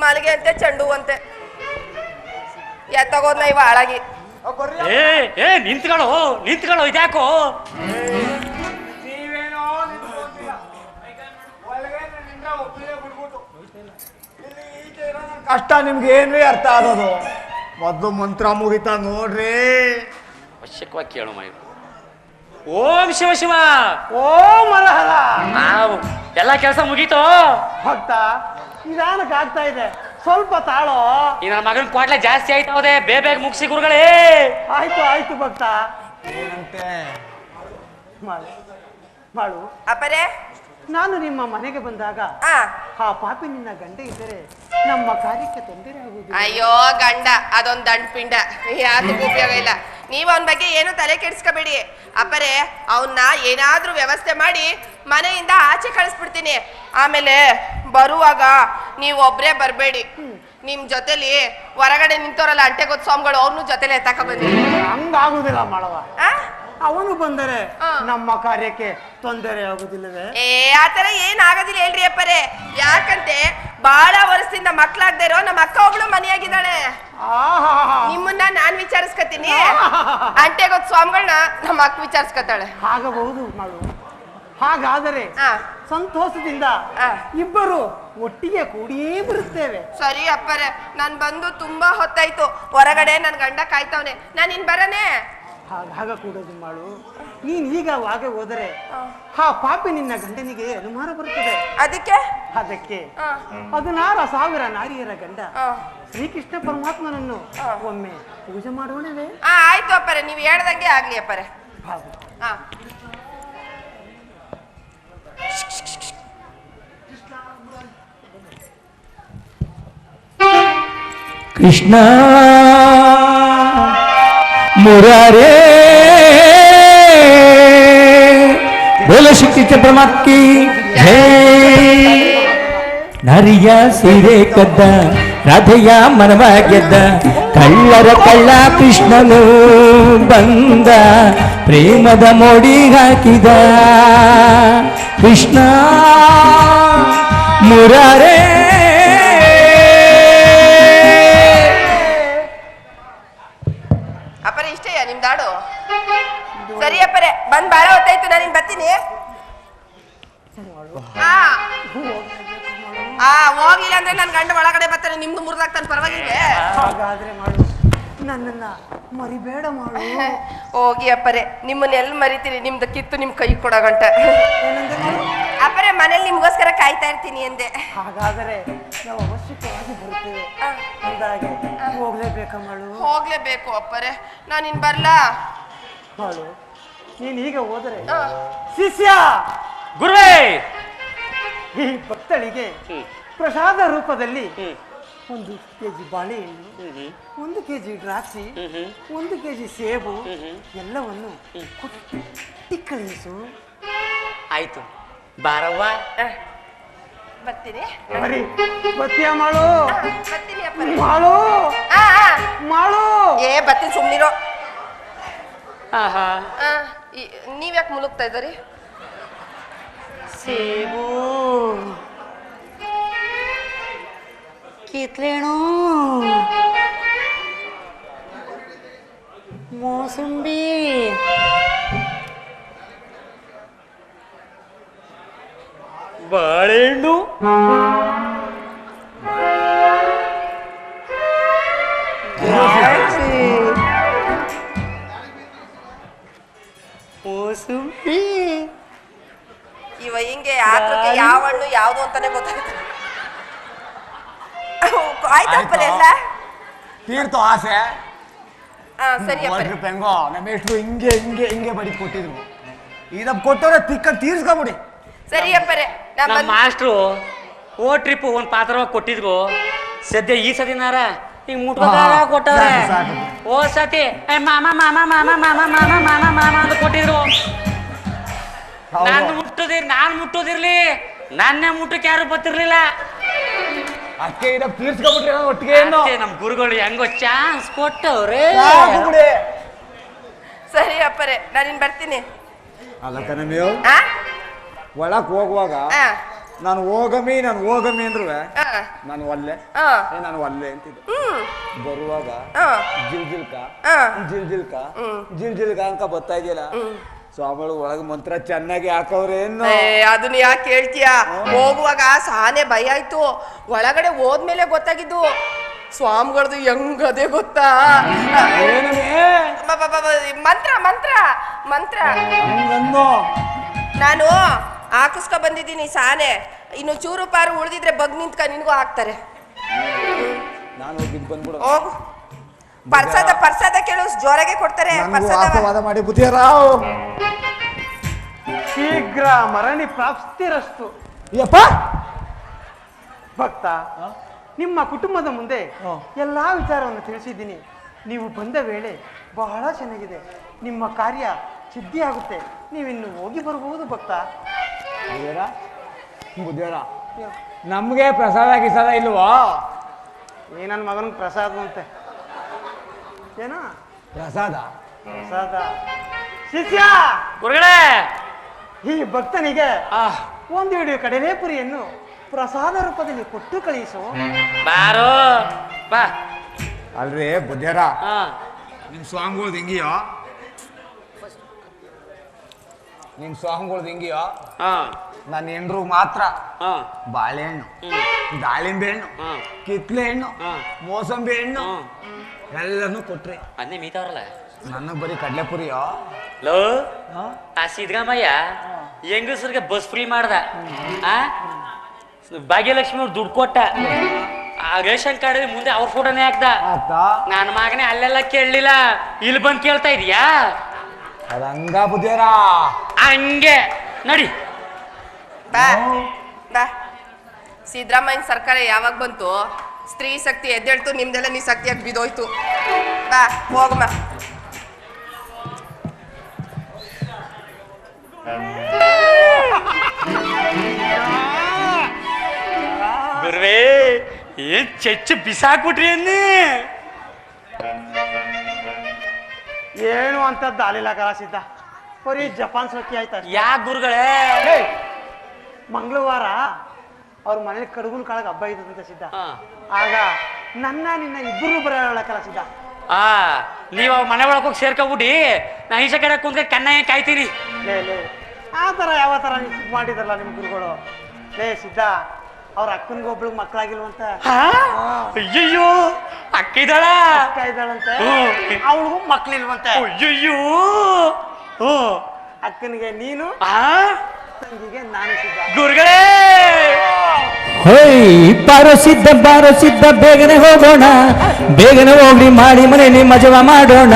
ಮಲ್ಲಿಗೆ ಅಂತೆ ಚೆಂಡು ಅಂತೆ ಎತ್ತಗೋದ್ನ ಇವ ಹಾಳಾಗಿ. ಏ ನಿಂತ್ಕೊಳ್ಳೋ ಇದ್ಯಾಕೋ ಕಷ್ಟ ನಿಮ್ಗೆ ಏನ್ರಿ ಅರ್ಥ ಆಗೋದು? ಮೊದ್ಲು ಮಂತ್ರ ಮುಗಿತಾ ನೋಡ್ರಿ. ಅವಶ್ಯಕವಾಗಿ ಕೇಳು ಮೈ. ಓಂ ಶಿವ ಶಿವ. ಓಂ ಹರ. ಎಲ್ಲ ಕೆಲಸ ಮುಗೀತು ಭಕ್ತ. ನಿಧಾನಕ್ಕೆ ಆಗ್ತಾ ಇದೆ, ಸ್ವಲ್ಪ ತಾಳೋ. ಈ ನನ್ನ ಮಗನ ಕ್ವಾಟ್ಲೆ ಜಾಸ್ತಿ ಆಯ್ತದೆ, ಬೇಗ ಮುಗಿಸಿ ಗುರುಗಳೇ. ಆಯ್ತು ಭಕ್ತ. ಏನಂತೆ ಮಾಡು ಅಪ್ಪರೇ, ನಾನು ನಿಮ್ಮ ಮನೆಗೆ ಬಂದಾಗ ಆ ಪಾಪಿ ನಿನ್ನ ಗಂಡ ಇದ್ದರೆ ನಮ್ಮ ಕಾರ್ಯಕ್ಕೆ ತೊಂದರೆ ಆಗುವುದು. ಅಯ್ಯೋ ಗಂಡ ಅದೊಂದ್ ದಂಡ್ ಪಿಂಡ, ಯಾವ್ದಕ್ಕೂ ಉಪಯೋಗ ಇಲ್ಲ. ನೀವ್ ಅವನ ಬಗ್ಗೆ ಏನು ತಲೆ ಕೆಡಿಸ್ಕೋಬೇಡಿ ಅಪ್ಪರೇ. ಅವನ್ನ ಏನಾದ್ರೂ ವ್ಯವಸ್ಥೆ ಮಾಡಿ ಮನೆಯಿಂದ ಆಚೆ ಕಳಿಸ್ಬಿಡ್ತೀನಿ. ಆಮೇಲೆ ಬರುವಾಗ ನೀವ್ ಒಬ್ರೇ ಬರ್ಬೇಡಿ, ನಿಮ್ ಜೊತೆಲಿ ಹೊರಗಡೆ ನಿಂತೋರಲ್ಲ ಅಂಟೆಗೊತ್ ಸ್ವಾಮಿಗಳು, ಅವ್ರನ್ನು ಜೊತೆಲೆ ಎತ್ತಾಕ ಬಂದಿ. ಹಂಗಾಗುದಿಲ್ಲ ಮಾಡವ. ಅವನು ಬಂದರೆ ನಮ್ಮ ಕಾರ್ಯಕ್ಕೆ ತೊಂದರೆ ಆಗುದಿಲ್ಲವೇ? ಆತರ ಏನ್ ಆಗೋದಿಲ್ಲ ಹೇಳ್ರಿ ಅಪ್ಪರೇ. ಯಾಕಂತೆ ಬಹಳ ವರ್ಷದಿಂದ ಮಕ್ಳಾಗ್ದೇ ಇರೋ ನಮ್ಮ ಅಕ್ಕ ಒಬ್ಳು ಮನೆಯಾಗಿದ್ದಾಳೆ. ನಿಮ್ಮನ್ನ ನಾನ್ ವಿಚಾರಿಸ್ಕತೀನಿ, ಅಂಟೆಗೊತ್ ಸ್ವಾಮಿಗಳನ್ನ ನಮ್ಮ ಅಕ್ಕ ವಿಚಾರಿಸ್ಕತಾಳೆ. ಆಗಬಹುದು ಮಾಡು. ಹಾಗಾದರೆ ಸಂತೋಷದಿಂದ ಇಬ್ಬರು ಒಟ್ಟಿಗೆ ಕೂಡಿಯೇ ಬರುತ್ತೇವೆ. ಸರಿ ಅಪ್ಪರೇ, ನಾನ್ ಬಂದು ತುಂಬಾ ಹೊತ್ತಾಯ್ತು, ಹೊರಗಡೆ ನನ್ ಗಂಡ ಕಾಯ್ತವನೆ, ನಾನ್ ಇನ್ ಬರನೆ. ಹಾಗ ಕೂಡೋದು ಮಾಡು. ನೀನ್ ಈಗ ಹಾಗೆ ಹೋದರೆ ಆ ಪಾಪಿ ನಿನ್ನ ಗಂಡನಿಗೆ ಅನುಮಾನ ಬರುತ್ತದೆ. ಅದಕ್ಕೆ 16,000 ನಾರಿಯರ ಗಂಡ ಶ್ರೀಕೃಷ್ಣ ಪರಮಾತ್ಮನನ್ನು ಒಮ್ಮೆ ಪೂಜೆ ಮಾಡೋಣವೇ? ಆಯ್ತು ಅಪ್ಪರೇ, ನೀವ್ ಹೇಳ್ದಂಗೆ ಆಗ್ಲಿ ಅಪ್ಪರೇ. ಕೃಷ್ಣ ಮುರಾರೇ बोलो शक्ति परमात्मा की जय. ನರಿಯ ಸೀರೆ ಕದ್ದ ರಾಧೆಯ ಮನವ ಗೆದ್ದ ಕಳ್ಳರ ಕಳ್ಳ ಕೃಷ್ಣನು ಬಂದ ಪ್ರೇಮದ ಮೋಡಿ ಹಾಕಿದ ಕೃಷ್ಣ ಮುರಾರೇ. ಅಪ್ಪರೇ ಇಷ್ಟೇಯ ನಿಮ್ದಾಡು? ಸರಿ ಅಪ್ಪರೇ, ಬಂದ್ ಬಾಳ ಹೊತ್ತಾಯ್ತು, ನಾನು ಬರ್ತೀನಿ. ಹೋಗ್ಲಿಲ್ಲ ಅಂದ್ರೆ ನನ್ ಗಂಡ ಒಳಗಡೆ ಬರ್ತಾನೆ, ನಿಮ್ದು ಮುರಿದಾಗ್ತಾನೆ, ಪರವಾಗಿಲ್ವೇ? ಹಾಗಾದ್ರೆ ಮಾಡು, ನನ್ನನ್ನ ಮರಿಬೇಡ ಮಾಡು. ಹೋಗಿ ಅಪ್ಪರೇ, ನಿಮ್ಮನ್ನ ಎಲ್ಲಿ ಮರಿತೀರಿ? ನಿಮ್ದು ಕಿತ್ತು ನಿಮ್ ಕೈ ಕೊಡೋ ಗಂಟ. ಅಪ್ಪರೇ, ಮನೇಲಿ ನಿಮ್ಗೋಸ್ಕರ ಕಾಯ್ತಾ ಇರ್ತೀನಿ ಎಂದೆ. ಹಾಗಾದರೆ ನಾವು ಅವಶ್ಯಕವಾಗಿ ಬರುತ್ತೇವೆ. ಅಂದಾಗೆ ಹೋಗ್ಲೇಬೇಕ ಮಾಡು? ಹೋಗ್ಲೇಬೇಕು ಅಪ್ಪರೇ, ನಾನು ಇನ್ ಬರ್ಲಾ ಮಾಡು. ನೀನ್ ಈಗ ಹೋದರೆ ಶಿಷ್ಯ ಗುರುವೇ, ಈ ಭಕ್ತಳಿಗೆ ಪ್ರಸಾದ ರೂಪದಲ್ಲಿ 1 ಕೆಜಿ ಬಾಳೆಹಣ್ಣು, 1 ಕೆಜಿ ದ್ರಾಕ್ಷಿ, 1 ಕೆಜಿ ಸೇಬು ಎಲ್ಲವನ್ನು ಕೊಟ್ಟು ಕಳಿಸು. ಆಯ್ತು ಬಾರವ್ವ. ಬರ್ತೀನಿ. ಬತ್ತಿಯ ಮಾಡು. ಬರ್ತೀನಿ ಅಪ್ಪರೇ. ಮಾಡು ಮಾಡು. ಬರ್ತೀನಿ, ಸುಮ್ನಿರೋ. ಆಹಾ, ನೀವ್ಯಾಕೆ ಮುಳುಗ್ತಾ ಇದ್ದೀರಿ? ಸೇಬು, ಕಿತ್ಳೆಣು, ಮೋಸಂಬಿ, ಬಾಳೆಹಣ್ಣು, ಮೋಸಂಬಿ. ಇವ ಹಿಂಗೆ ಆತ್ರಕ್ಕೆ ಯಾವ ಹಣ್ಣು ಯಾವ್ದು ಅಂತಾನೆ ಗೊತ್ತಾಯ್ತು. ಆಯ್ತಪ್ಪಲ್ಲ ಎಲ್ಲ ತೀರ್ತು ಆಸೆ. ಸರಿ ಹೆಂಗೋ ನಮ್ಮ ಎಷ್ಟು ಹಿಂಗೆ ಹಿಂಗೆ ಹಿಂಗೆ ಬಡಿ ಕೊಟ್ಟಿದ್ರು, ಈಗ ಕೊಟ್ಟವ್ರೆ ತಿಕ್ಕ ತೀರ್ಸ್ಕೊಬಿಡಿ. ಸರಿ ಅಪ್ಪರೇ, ನಮ್ಮ ಮಾಸ್ಟ್ರು ಓ ಟ್ರಿಪ್ ಒಂದ್ ಪಾತ್ರ ಕೊಟ್ಟಿದ್ರು. ಸದ್ಯ ಈ ಸತಿನಾರ ಹಿಂಗ್ ಮುಟ್ಕೋತಾರ ಕೊಟ್ಟವ್ರೆ. ಓ ಸತಿ ಮಾಮ ಮಾಮ ಮಾಮ ಮಾಮ ಮಾಮ ಮಾಮ ಮಾಮ ಅಂತ ಕೊಟ್ಟಿದ್ರು. ನಾನ್ ಮುಟ್ಟೋದಿರ್ಲಿ, ನನ್ನೇ ಮುಟ್ಟಕ್ಕೆ ಯಾರು ಬರ್ತಿರ್ಲಿಲ್ಲ. ಅದಕ್ಕೆ ಈಗ ತೀರ್ಸ್ಕೊಬಿಟ್ರಿ ಒಟ್ಟಿಗೆ. ನಮ್ ಗುರುಗಳು ಹೆಂಗೋ ಚಾನ್ಸ್ ಕೊಟ್ಟವ್ರೆ. ಸರಿ ಅಪ್ಪರೇ, ನಾನಿನ್ ಬರ್ತೀನಿ. ಅಲ್ಲ ಕಣಮಿ, ಒಳಕ್ ಹೋಗುವಾಗ ನಾನು ಹೋಗಮಿ ಅಂದ್ರು ಆ, ನಾನು ಒಲ್ಲೆ ಆ, ನಾನು ಒಲ್ಲೆ ಅಂತಿದ್ದೆ. ಹ್ಮ್, ಬರುವಾಗ ಆ, ಜಿಲ್ಜಿಲ್ಕ ಆ, ಜಿಲ್ಜಿಲ್ಕ ಅಂಕ ಬರ್ತಾ ಇದೆಯಲ್ಲ ಸ್ವಾಮಿಗಳು ಒಳಗೆ ಮಂತ್ರ ಚೆನ್ನಾಗಿ ಹಾಕವ್ರೇನು. ಏ, ಅದನ್ನ ಯಾಕೆ ಹೇಳ್ತೀಯ? ಹೋಗುವಾಗ ಸಾನೆ ಭಯ ಆಯ್ತು, ಒಳಗಡೆ ಹೋದ್ಮೇಲೆ ಗೊತ್ತಾಗಿದ್ದು ಸ್ವಾಮಿಗಳದ್ದು ಹೆಂಗದೆ ಗೊತ್ತಾ? ಮಂತ್ರ ಮಂತ್ರ ಮಂತ್ರ ನಾನು ಹಾಕಿಸ್ಕೊ ಬಂದಿದ್ದೀನಿ ಸಾನೆ. ಇನ್ನು ಚೂರು ಪಾರು ಉಳ್ದಿದ್ರೆ ಬಗ್ ನಿಂತ್ಕ ನಿನ್ಗೂ ಹಾಕ್ತಾರೆ. ನಾನು ಹೋಗಿ ಬಂದ್ಬಿಡು. ಹೋಗು. ಪರ್ಸದ ಕೇಳು, ಜೋರಾಗೆ ಕೊಡ್ತಾರೆ ಪರ್ಸದ. ಆಶೀರ್ವಾದ ಮಾಡಿ ಬುದ್ಧಿಯರಾವ್. ಶೀಘ್ರ ಮರಣಿ ಪ್ರಾಪ್ತಿರಸ್ತು. ಯಪ್ಪ ಭಕ್ತ, ನಿಮ್ಮ ಕುಟುಂಬದ ಮುಂದೆ ಎಲ್ಲಾ ವಿಚಾರವನ್ನು ತಿಳಿಸಿದ್ದೀನಿ. ನೀವು ಬಂದ ವೇಳೆ ಬಹಳ ಚೆನ್ನಾಗಿದೆ. ನಿಮ್ಮ ಕಾರ್ಯ ಸಿದ್ಧಿಯಾಗುತ್ತೆ. ನೀವಿನ್ನು ಹೋಗಿ ಬರಬಹುದು ಭಕ್ತ. ಬುದ್ಧಿಯರ ನಮ್ಗೆ ಪ್ರಸಾದ ಗಿಸಾದ ಇಲ್ವಾ? ನನ್ನ ಮಗನ ಪ್ರಸಾದ ಅಂತೆ. ಏನ ಪ್ರಸಾದ? ಪ್ರಸಾದ ಶಿಷ್ಯ, ಗುರುಗಳೇ ಈ ಭಕ್ತನಿಗೆ ಆ, ಒಂದು ಹಿಡಿಯು ಕಡಲೆಪುರಿಯನ್ನು ಪ್ರಸಾದ ರೂಪದಲ್ಲಿ ಕೊಟ್ಟು ಕಳಿಸು. ಬಾರೋ ಬಾ. ಅಲ್ರಿ ಬುದ್ಧಿಯರ, ಆ, ನಿಮ್ ಸ್ವಾಮಿಗಳದ್ದು ಹೆಂಗಿಯೋ? ನಿಮ್ ಸ್ವಾಮಿಗಳದ್ದು ಹೆಂಗಿಯೋ? ಆ, ನನ್ನ ಹೆಂಡ್ರು ಮಾತ್ರ ಆ, ಬಾಳೆಹಣ್ಣು, ದಾಳಿಂಬೆ ಹಣ್ಣು, ಕಿತ್ಲೆ ಹಣ್ಣು, ಮೋಸಂಬಿ ಹಣ್ಣು ಎಲ್ಲಾನು ಕೊಟ್ರಿ. ಅದನ್ನೇ ಮೀತಾವ್ರಲ್ಲ. ನನಗ್ ಬರೀ ಕಡ್ಲೆಪುರಿಯೋ? ಲೋ, ಆ ಸಿದ್ಧರಾಮಯ್ಯ ಹೆಂಗಸರಿಗೆ ಬಸ್ ಫ್ರೀ ಮಾಡ್ದ. ಆ ಭಾಗ್ಯಲಕ್ಷ್ಮಿ ಅವ್ರು ದುಡ್ಡು ಕೊಟ್ಟ. ಆ ರೇಷನ್ ಕಾರ್ಡ್ ಮುಂದೆ ಅವ್ರ ಫೋಟೋನೇ ಹಾಕ್ದ. ನನ್ನ ಮಗನೇ ಅಲ್ಲೆಲ್ಲ ಕೇಳಲಿಲ್ಲ, ಇಲ್ಲಿ ಬಂದು ಕೇಳ್ತಾ ಇದೀಯಾ? ಅದ ಹಂಗ ಬುದ್ಧಿಯರ? ಹಂಗೆ ನಡಿ. ಬಾ ಬಾ. ಸಿದ್ದರಾಮಯ್ಯ ಸರ್ಕಾರ ಯಾವಾಗ ಬಂತು? ಸ್ತ್ರೀ ಶಕ್ತಿ ಎದ್ದೇಳ್ತು, ನಿಮ್ದೆಲ್ಲ ನೀ ಶಕ್ತಿಯಾಗಿ ಬಿದೋಯ್ತು. ಬಾ ಹೋಗಮ್ಮ. ಗುರುವೇ, ಏನ್ ಚೆಚ್ಚು ಬಿಸಾಕ್ಬಿಟ್ರಿ ಅನ್ನಿ. ಏನು ಅಂತದ್ದು ಆಲಿಲ್ಲ ಕಲಾಸಿದ್ದ, ಬರೀ ಜಪಾನ್ ಸೊಕ್ಕಿ ಆಯ್ತಾ? ಯಾಕೆ ಗುರುಗಳೇ? ಮಂಗಳವಾರ ಅವ್ರ ಮನೇಲಿ ಕಡುಗುನ್ ಕಾಳಗ ಹಬ್ಬ ಇದ್ದಂತೆ ಸಿದ್ಧ. ಹಾ. ಆಗ ನಿನ್ನ ಇಬ್ಬರು ಬರೋಳ ಕಲಾಸಿದ್ದ. ಆ ನೀವ್ ಅವ್ರ ಮನೆ ಒಳಗೆ ಹೋಗಿ ಸೇರ್ಕೊಬಿಡಿ, ನಾ ಈಚೆ ಕಡೆ ಕುಂತ್ರೆ ಕನ್ನ ಕಾಯ್ತೀನಿ. ಲೇ ಆ ಥರ ಯಾವ ಥರ ಮಾಡಿದ್ರಲ್ಲ ನಿಮ್ಮ ಗುರುಗಳು. ಲೇ ಸಿದ್ಧ, ಅವ್ರ ಅಕ್ಕನಿಗೆ ಒಬ್ಳಿಗೆ ಮಕ್ಕಳಾಗಿಲ್ವಂತ. ಅಯ್ಯಯ್ಯೋ, ಅಕ್ಕ ಇದ್ದಾಳ? ಅಕ್ಕ ಇದ್ದಾಳಂತೆ, ಹ್ಮ್. ಅವಳಿಗೂ ಮಕ್ಳಿಲ್ವಂತೆ. ಅಯ್ಯಯ್ಯೋ. ಅಕ್ಕನಿಗೆ ನೀನು, ತಂಗಿಗೆ ನಾನು ಸಿದ್ಧ. ಗುರುಗಳೇ, ಹೊಯ್ ಬಾರೋ ಸಿದ್ಧ ಬೇಗನೆ ಹೋಗೋಣ, ಬೇಗನೆ ಹೋಗಿ ಮಾಡಿ ಮನೇಲಿ ಮಜವ ಮಾಡೋಣ.